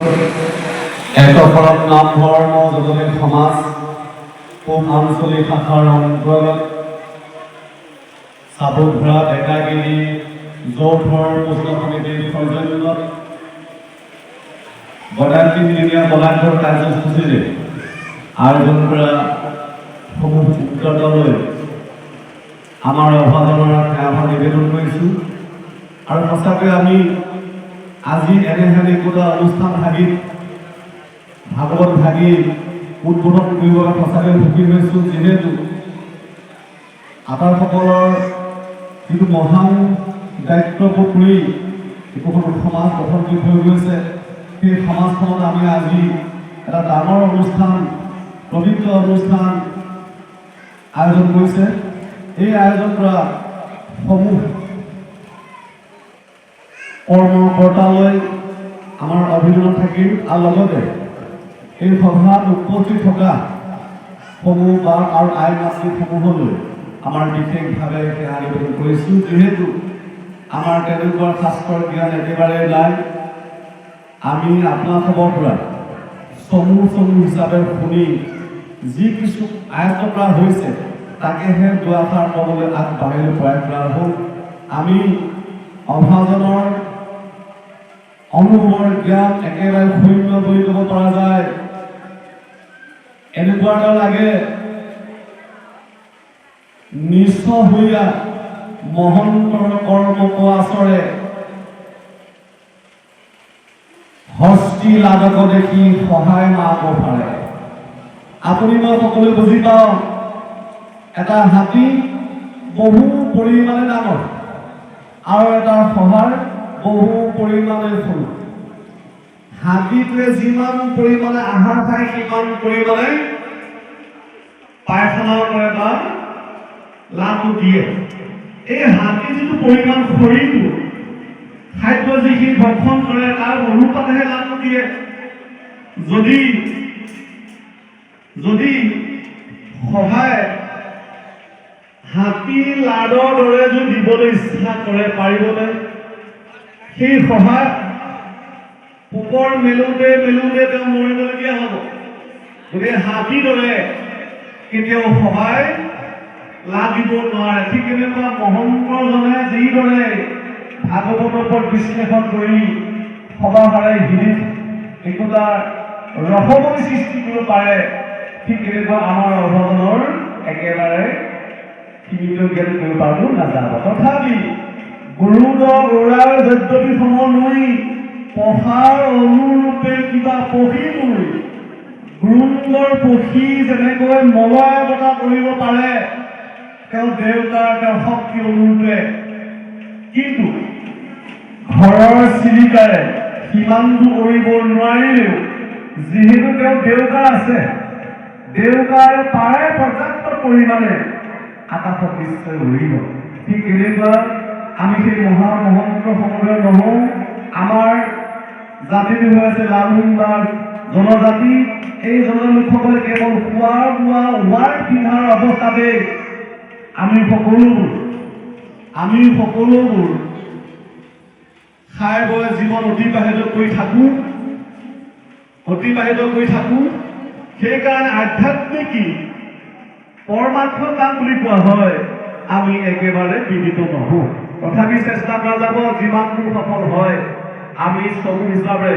একশৰণ নাম ধৰ্ম যুৱলীক সমাজ পূব আঞ্চলিক শাখাৰ অন্তৰ্গত চাবুকধৰা ডেকাগিৰি যৌথৰ মুক্ত সমিতিৰ সৌজন্যত বদায়ন্তী বলাংঘৰ কাৰ্যসূচীৰে আয়োজন কৰা সমূহ উদ্যতলৈ আমাৰ অভাজনৰ সেৱা নিবেদন কৰিছোঁ। আৰু সঁচাকৈ আমি আজি এনেহেন একোটা অনুষ্ঠান ভাগি ভাগৱত ভাগি উদ্বোধন কৰিবলৈ সঁচাকৈ সুখী হৈছোঁ, যিহেতু আটাইসকলৰ যিটো মহান দায়িত্ববোধ কৰি একোখন সমাজ গঠন কৰি থৈ গৈছে, সেই সমাজখনত আমি আজি এটা ডাঙৰ অনুষ্ঠান, পবিত্ৰ অনুষ্ঠান আয়োজন কৰিছে। এই আয়োজন কৰা সমূহ কৰ্মকৰ্তালৈ আমাৰ অভিনন্দন থাকিল। আৰু লগতে এই সভাত উপস্থিত থকা সমূহ বাৰ আৰু আইন মাতৃসমূহলৈ আমাৰ বিশেষভাৱে সেৱা নিবেদন কৰিছোঁ, যিহেতু আমাৰ তেনেকুৱা শাস্ত্ৰৰ জ্ঞান একেবাৰে নাই। আমি আপোনালোকৰ পৰা চমু হিচাপে শুনি যি কিছু আয়ত্ত কৰা হৈছে তাকেহে দুআষাৰ ক'বলৈ আগবাঢ়িলৈ প্ৰয়াস কৰা হ'ল। আমি অভাজনৰ অনুভৱৰ জ্ঞান একেবাৰে শূন্য কৰি ল'ব পৰা যায়। এনেকুৱা এটা লাগে নিঃস্বহীয়া মহন্তৰ কৰ্ম কোৱাচৰে হস্তি লাভক দেখি সহায় মাব পাৰে। আপুনি মই সকলোৱে বুজি পাওঁ, এটা হাতী বহু পৰিমাণে ডাঙৰ আৰু এটা সহায় বহু পৰিমাণে সৰু। হাতীটোৱে যিমান পৰিমাণে আহাৰ খায় সিমান পৰিমাণে পায়খানা কৰে বা লাভটো দিয়ে। এই হাতী যিটো পৰিমাণ শৰীৰটো খাদ্য যিখিনি ভক্ষণ কৰে তাৰ অনুপাতেহে লাভটো দিয়ে। যদি সহায় হাতী লাডৰ দৰে যদি দিবলৈ ইচ্ছা কৰে পাৰিবনে? সেই সহায় পোকৰ মেলোতে তেওঁ মৰিবলগীয়া হ'ব। গতিকে হাতীৰ দৰে কেতিয়াও সহায় লাভ দিব নোৱাৰে। ঠিক তেনেকুৱা মহন্তজনে যিদৰে ভাগৱতৰ ওপৰত বিশ্লেষণ কৰি সবাহাৰে হিৰিত একোটা ৰসময় সৃষ্টি কৰিব পাৰে, ঠিক তেনেকুৱা আমাৰ অভাজনৰ একেবাৰে সীমিত জ্ঞান কৰিব পাৰোঁ নাযাব। তথাপি গুৰুদ ওৰাৰ যদ্যপি সমনৈ পঢ়াৰ অনুৰূপে কিবা পঢ়ি মই গুৰুংগৰ পক্ষী যেনেকৈ মলয় বতা কৰিব পাৰে তেওঁ দেউতাৰ তেওঁ শক্তি অনুৰূপে, কিন্তু ঘৰৰ চিলিকাৰে সিমানটো কৰিব নোৱাৰিলেও যিহেতু তেওঁ দেউতা আছে, দেউতাৰে পাৰে পৰ্যাপ্ত পৰিমাণে আকাশত নিশ্চয় উৰিব। ঠিক তেনেকুৱা আমি সেই মহন্ত সমুদ্ৰ নহওঁ। আমাৰ জাতিটো হৈ আছে লালুং বা জনজাতি। এই জনলোকসকলে কেৱল খোৱা বোৱা ৱাৰ পিন্ধাৰ অৱস্থাতে আমি সকলোবোৰ খাই বৈ জীৱন অতিবাহিত কৰি থাকোঁ। সেইকাৰণে আধ্যাত্মিক পৰমাৰ্থ কাম বুলি কোৱা হয়, আমি একেবাৰে বিদিত নহওঁ। তথাপি চেষ্টা কৰা যাব, যিমান দূৰ সফল হয় আমি চমু হিচাপে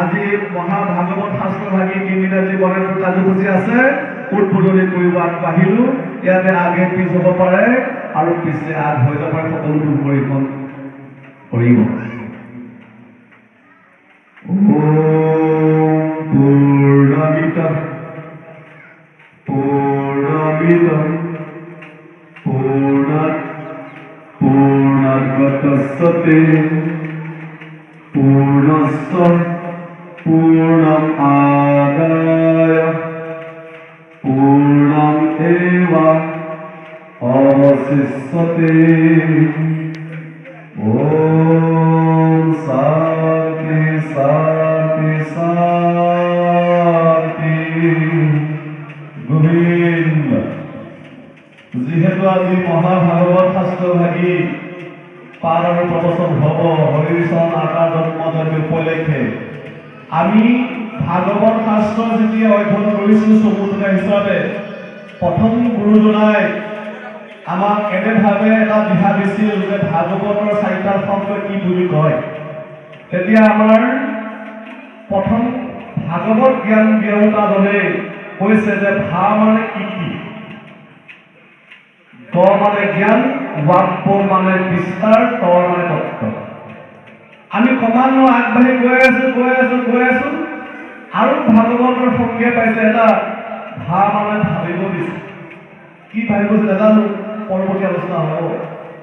আজি মহাভাগৱত শাস্ত্ৰ ভাগি তিনিটা যি বনাই কাৰ্যসূচী আছে উদ্বোধনী কৰিব আগবাঢ়িলোঁ। ইয়াতে আগে পিছ হ'ব পাৰে আৰু পিছে আগ হৈ যাব পাৰে, সকলোবোৰ পৰীক্ষণ কৰিব। पूर्णगतस्ते पूर्णस्य पूर्णमादाय पूर्णमेवावशिष्यते। ॐ शान्ति शान्ति शान्ति। गोविन्द। যিহেতু আজি মহাভাগৱত শাস্ত্ৰ ভাগি পাৰ আৰু প্ৰবচন হ'ব হৰিচৰণ আকাৰ জন্মজয়ন্তী উপলক্ষে আমি ভাগৱত শাস্ত্ৰ যেতিয়া অধ্যয়ন কৰিছোঁ চমুতৰা হিচাপে প্ৰথম গুৰুজনাই আমাক এনেভাৱে এটা দিহা দিছিল যে ভাগৱতৰ চাৰিটা শব্দ কি বুলি কয়। তেতিয়া আমাৰ প্ৰথম ভাগৱত জ্ঞান দেউতাজনে কৈছে যে ভা মানে কি কি, গ মানে জ্ঞান, ৱাপ্প মানে বিস্তাৰ, ত মানে তত্ত্ব। আমি ক্ৰমান্বয়ে আগবাঢ়ি গৈ আছো আৰু ভাগৱতৰ সংজ্ঞা পাইছে এটা ভা মানে ভাবিব দিছে। কি ভাবিব নাজানো, পৰৱৰ্তী আলোচনা হ'ব।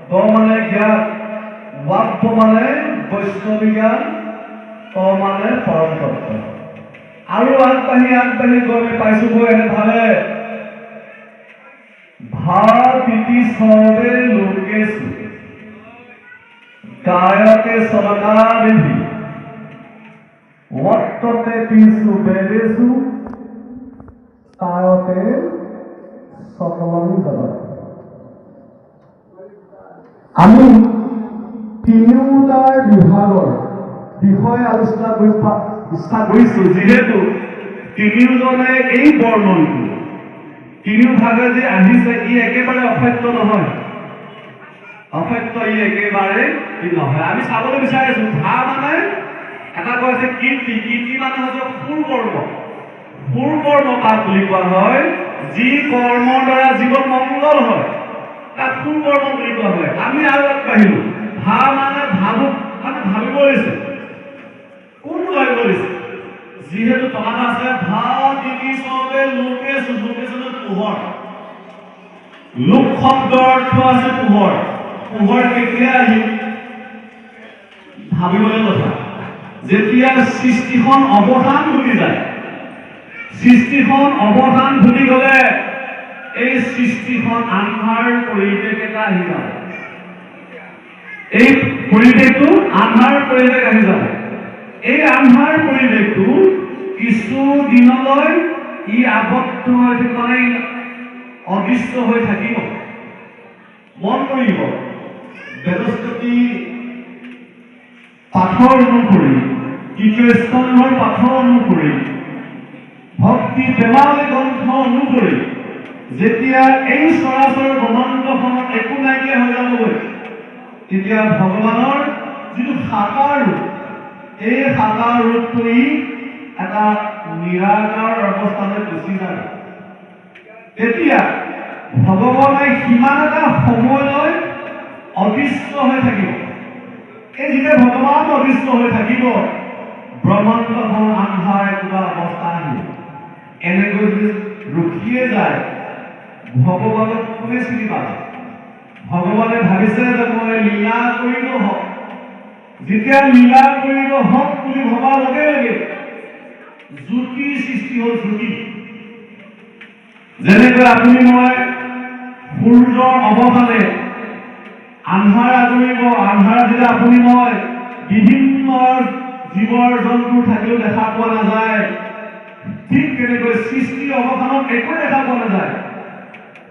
গ মানে জ্ঞান, ৱাপ্প মানে বৈষ্ণৱী জ্ঞান, ত মানে পৰম তত্ত্ব। আৰু আগবাঢ়ি গৈ আমি পাইছোগৈ এনেভাৱে ভাতিতি সবে লোকেশু গায়তে সদাবিধি বৰ্ততে তিসু বেদেশু তায়তে সকলং জগৎ। আমি তিনিওটাৰ বিভাগৰ বিষয়ে আলোচনা কৰিব ইচ্ছা কৰিছোঁ, যিহেতু তিনিওজনে এই বৰ্ণনটো তিনিওভাগে যে আহিছে ই একেবাৰে অসত্য নহয়, অসত্য ই একেবাৰে নহয়। আমি চাবলৈ বিচাৰিছোঁ ভা মানে এটা কৈছে কীৰ্তি, কীৰ্তি মানে হৈছে সুৰকৰ্ম, সুৰকৰ্ম পাপ বুলি কোৱা হয়। যি কৰ্মৰ দ্বাৰা জীৱন মংগল হয় তাক সুৰকৰ্ম বুলি কোৱা হয়। আমি আৰু আগবাঢ়িলোঁ, ভা মানে ভাবুক মানে ভাবিব দিছে। কোনটো ভাবিব দিছে? যিহেতু তলত আছে ভা তিতি সবে লোকেশু, লোকেশু পোহৰ। লোক শব্দৰ অৰ্থ আছে পোহৰ। পোহৰ কেতিয়া আহিল? ভাবিবলৈ কথা, যেতিয়া সৃষ্টিখন অৱসান ঘটি যায়। সৃষ্টিখন অৱসান ঘটি গ'লে এই সৃষ্টিখন আন্ধাৰ পৰিৱেশ এটা আহি যাব। এই পৰিৱেশটো আন্ধাৰ পৰিৱেশ আহি যাব। এই আন্ধাৰ পৰিৱেশটো কিছু দিনলৈ ই আবদ্ধ হৈ মানে অদৃশ্য হৈ থাকিব। মন কৰিব, বেদস্পতি পাঠৰ অনুসৰি, তৃতীয় স্কন্ধৰ পাঠৰ অনুসৰি, ভক্তি প্ৰেমাৱলী গ্ৰন্থ অনুসৰি যেতিয়া এই চৰাচৰ ব্ৰহ্মাণ্ডখনত একো নাইকিয়া হৈ যাবগৈ, তেতিয়া ভগৱানৰ যিটো সাকাৰ ৰূপ, এই সাকাৰ ৰূপটো ই এটা নিৰাকাৰ অৱস্থালৈ গুচি যাব। তেতিয়া ভগৱানে সিমান এটা সময়লৈ অদৃশ্য হৈ থাকিব। এই যেতিয়া ভগৱান অদৃশ্য হৈ থাকিব, ব্ৰহ্মাণ্ডখন আন্ধাৰ কিবা অৱস্থা আহিব। এনেকৈ যদি ৰখিয়ে যায়, ভগৱানক কোনে চিনি পাব? ভগৱানে ভাবিছে যে মই লীলা কৰিব হওক। যেতিয়া লীলা কৰিব হওক বুলি ভবাৰ লগে লগে জ্যোতি সৃষ্টি হ'ল। জ্যোতি যেনেকৈ আপুনি মই সূৰ্যৰ অৱসানে আন্ধাৰ আগুৰিব, আন্ধাৰ যেতিয়া আপুনি মই বিভিন্ন জীৱ জন্তু থাকিলেও দেখা পোৱা নাযায়, ঠিক তেনেকৈ সৃষ্টিৰ অৱসানত একো দেখা পোৱা নাযায়।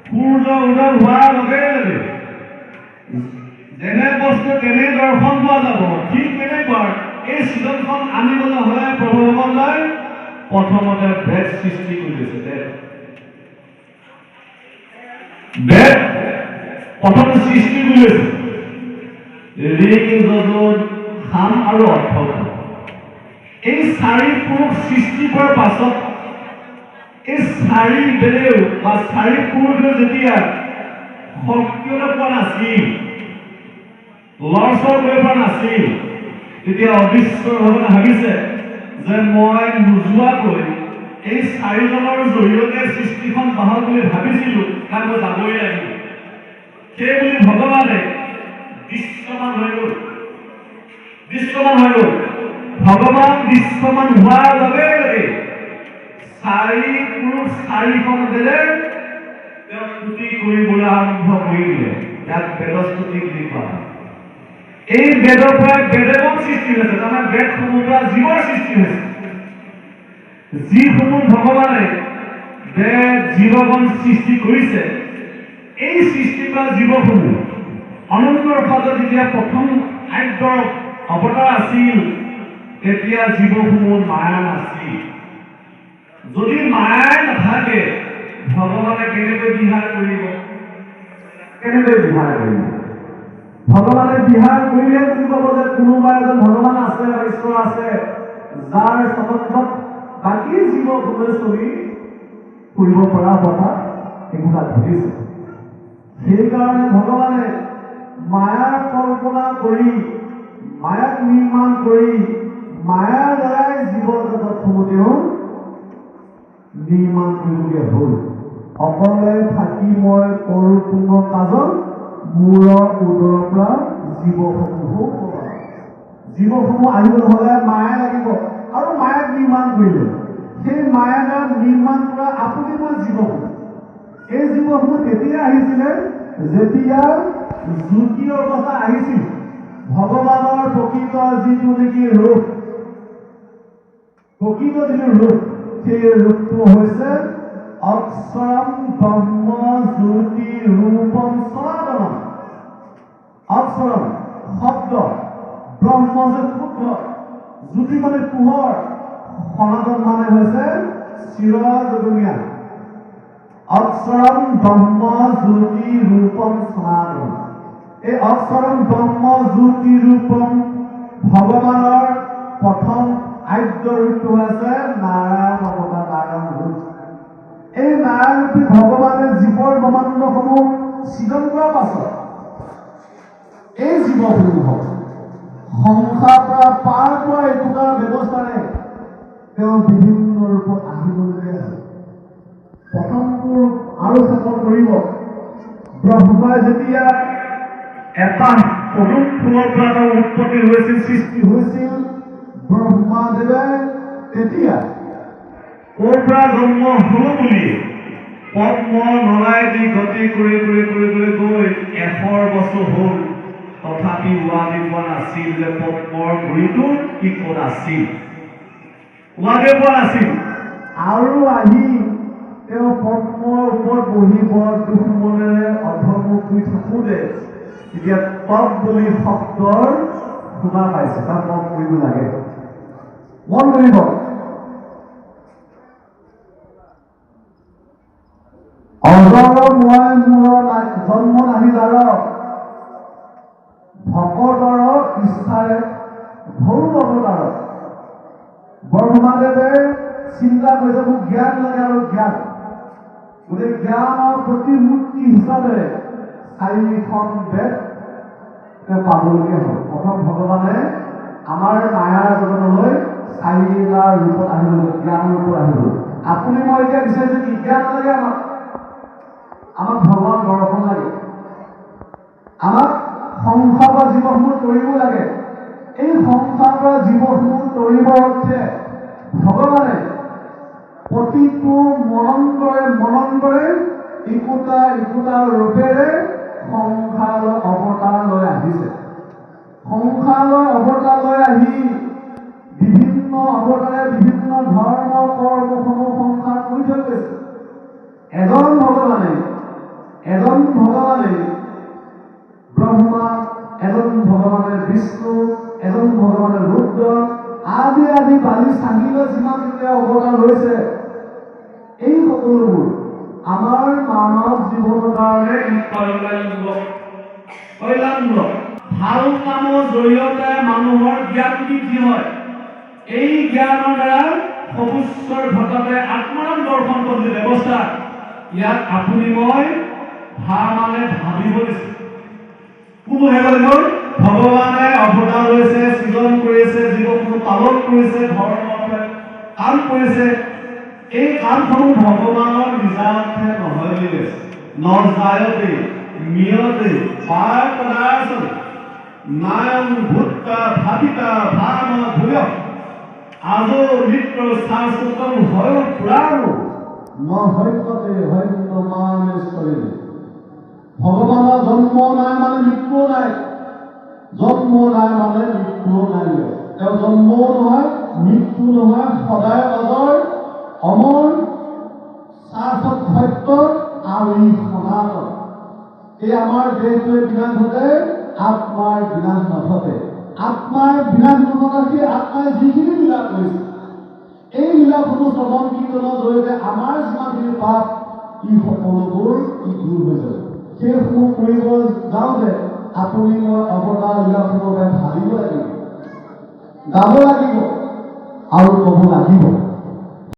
সূৰ্য উদয় হোৱাৰ লগে লগে যেনে বস্তু তেনে দৰ্শন পোৱা যাব। ঠিক তেনেকুৱা এই সৃজনখন আনিবলৈ হ'লে প্ৰভু ভগৱানলৈ প্ৰথমতে বেদ সৃষ্টি কৰি দিছে। বেদ প্ৰথম সৃষ্টি কৰি আছে ঋক, যজুৰ, সাম আৰু অথৰ্ব। এই চাৰি পুৰুষ সৃষ্টি কৰাৰ পাছত এই চাৰি বেদেও বা চাৰি পুৰুষে যেতিয়া সক্ৰিয়তা পোৱা নাছিল, লৰচৰ কৰিব পৰা নাছিল, তেতিয়া অদৃশ্য ভগৱানে ভাবিছে যে মই নোযোৱাকৈ এই চাৰিজনৰ জৰিয়তে সৃষ্টিখন বাহক বুলি ভাবিছিলো, কাৰণ মই যাবই লাগিব। সেইবুলি ভগৱানে দৃশ্যমান হৈ গ'ল। ভগৱান দৃশ্যমান হোৱাৰ লগে লগে চাৰি পুৰুষ চাৰিখন বেদেৰ তেওঁ স্তুতি কৰিবলৈ আৰম্ভ কৰিলে। ইয়াক বেদস্তুতি বুলি কোৱা হয়। এই বেদৰ পৰা বেদেগণ সৃষ্টি হৈছে, তাৰমানে বেদসমূহৰ পৰা জীৱৰ সৃষ্টি হৈছে। যিসমূহ ভগৱানে বেদ জীৱগণ সৃষ্টি কৰিছে, এই সৃষ্টি কৰা জীৱসমূহ অনন্তৰ মাজত যেতিয়া প্ৰথম আদ্যৰ অৱতাৰ আছিল, এতিয়া জীৱসমূহ মায়া নাছিল। যদি মায়াই নাথাকে ভগৱানে কেনেকৈ বিহাৰ কৰিব? কেনেকৈ বিহাৰ কৰিব? ভগৱানে বিহাৰ কৰিলে তুমি ক'ব যে কোনোবা এজন ভগৱান আছে বা ঈশ্বৰ আছে যাৰ স্বতন্ত্ৰত বাকী জীৱসমূহে চলি ফুৰিব পৰা অৱতাৰ একোটা ঘটিছে। সেইকাৰণে ভগৱানে মায়াৰ কল্পনা কৰি মায়াক নিৰ্মাণ কৰি মায়াৰ দ্বাৰাই জীৱ জগতসমূহ তেওঁ নিৰ্মাণ কৰিবলগীয়া হ'ল। অকলে থাকি মই কৰোঁ পূৰ্ণ কাজন মূৰৰ উদৰৰ পৰা জীৱসমূহ আহিবলৈ হ'লে মায়া লাগিব আৰু মায়াক নিৰ্মাণ কৰিলে সেই মায়াৰ দ্বাৰা নিৰ্মাণ কৰা আপুনি মই জীৱসমূহ। এই জীৱসমূহ তেতিয়া আহিছিলে যেতিয়া জ্যোতি অৱস্থা আহিছিল। ভগৱানৰ প্ৰকৃত যিটো নেকি ৰূপ, প্ৰকৃত যিটো ৰূপ, সেই ৰূপটো হৈছে অক্ষৰম ব্ৰহ্ম জ্যোতি ৰূপম সনাতনম। অক্ষৰম শব্দ, ব্ৰহ্ম যে শুদ্ধ, জ্যোতি মানে পোহৰ, সনাতন মানে হৈছে চিৰযুগমীয়া। অক্ষৰম ব্ৰহ্ম জ্যোতি ৰূপম সনাতনম। এই অক্ষৰম ব্ৰহ্ম জ্যোতি ৰূপম ভগৱানৰ প্ৰথম আদ্য ৰূপটো হৈছে নাৰায়ণ অৱতাৰ, নাৰায়ণ ৰূপ। এই নাৰায়ণ ৰূপী ভগৱানে জীৱৰ ব্ৰহ্মাণ্ডসমূহ সৃজন কৰাৰ পাছত এই জীৱসমূহক সংসাৰ পৰা পাৰ পোৱা একোটাৰ ব্যৱস্থাৰে তেওঁ বিভিন্ন ৰূপত আহিবলগীয়া হয়। প্ৰথমটো ৰূপ আলোচনা কৰিব ব্ৰহ্মাই যেতিয়া এটা সৰুৰ পৰা এটা উৎপত্তি হৈছিল, সৃষ্টি হৈছিল ব্ৰহ্মাদেৱে তেতিয়া ক'ৰ পৰা জন্ম হ'ব বুলি পদ্ম নলাই দি গতি কৰি গৈ 100 বছৰ হ'ল। তথাপি উৱাদি পোৱা নাছিল যে পদ্মৰ গুৰিটো কি ক'ত আছিল, উৱাদি পোৱা নাছিল। আৰু আহি তেওঁ পদ্মৰ ওপৰত বহি বৰ দুখ মনেৰে অধৰ্মুখ হৈ থাকোঁতে এতিয়া তপ বুলি শব্দৰ শুনা পাইছে। তাত মন কৰিব লাগে, মন কৰিব। অজৰ মই মূৰৰ জন্ম নাহি যাৰ ভকতৰ ইচ্ছাৰে ভৰুণ অৱতাৰ। ব্ৰহ্মাদেৱে চিন্তা কৰিছে মোক জ্ঞান লাগে আৰু জ্ঞান, গতিকে জ্ঞানৰ প্ৰতিমূৰ্তি হিচাপে 4খন বেদ পাবলগীয়া হ'ল। প্ৰথম ভগৱানে আমাৰ মায়াৰ জগতলৈ 4টা ৰূপত আহিব, জ্ঞান ৰূপত আহিব। আপুনি মই এতিয়া বিচাৰিছো কি জ্ঞান লাগে? আমাক ভগৱান দৰ্শন লাগে, আমাক সংসাৰ পৰা জীৱসমূহ তৰিব লাগে। এই সংসাৰ পৰা জীৱসমূহ তৰিব অৰ্থে ভগৱানে প্ৰতিটো মনন্তৰে একোটা ৰূপেৰে সংসাৰলৈ অৱতাৰ লৈ আহিছে। সংসাৰলৈ অৱতাৰ লৈ আহি বিভিন্ন অৱতাৰে বিভিন্ন ধৰ্ম কৰ্মসমূহ সংসাৰ কৰি থৈ গৈছে। এজন ভগৱানে ব্ৰহ্মা, এজন ভগৱানে বিষ্ণু, এজন ভগৱানে ৰুদ্ৰ আদি বালি চাহিলৈ যিমান অৱতাৰ হৈছে, এই সকলোবোৰ আমাৰ মানৱ জীৱনৰ কাৰণে কল্যাণমূলক। ভাল কামৰ জৰিয়তে মানুহৰ জ্ঞান বৃদ্ধি হয়। এই জ্ঞানৰ দ্বাৰা সবুশ্বৰ ভকতে আত্মাৰাম দৰ্শন পদ্ধতি ব্যৱস্থা, ইয়াত আপুনি মই মানে ভাবিব দিছে। কোনো হেগল ভগৱানে অৱতাৰ লৈছে, সৃজন কৰিছে, জীৱসমূহ পালন কৰিছে, ধৰ্মতে কাম কৰিছে। এই কামসমূহ ভগৱানৰ নিজাৰ্থে নহয় বুলি কৈছে। নজায়তে মিয়তে পাৰ পদাৰ্থ নায়ং ভূতা ভাবিতা ভাম ভূয় আজো নিত্য শাশ্বতম হয় পুৰাণ নহত্যতে হন্য মানেশ্বৰী। ভগৱানৰ জন্ম নাই মানে মৃত্যু নাই, জন্ম নাই মানে মৃত্যু নাই। তেওঁ জন্মও নহয়, মৃত্যু নহয়, সদায় অজৰ অমৰ, শাশ্বত সত্য আৰু ই সনাতন। এই আমাৰ দেহটোৱে বিনাশ ঘটে, আত্মাৰ বিনাশ নঘটে। আত্মাৰ বিনাশ নঘটাৰ সেই আত্মাই যিখিনি লীলা কৰিছে, এই লীলাসমূহ শ্ৰৱণ কীৰ্তনৰ জৰিয়তে আমাৰ যিমানখিনি পাপ ই সকলোবোৰ দূৰ হৈ যাব। সেইসমূহ কৰিব যাওঁতে আপুনি মই অৱতাৰ লীলাসমূহকে ভাবিব লাগিব, গাব লাগিব আৰু ক'ব লাগিব।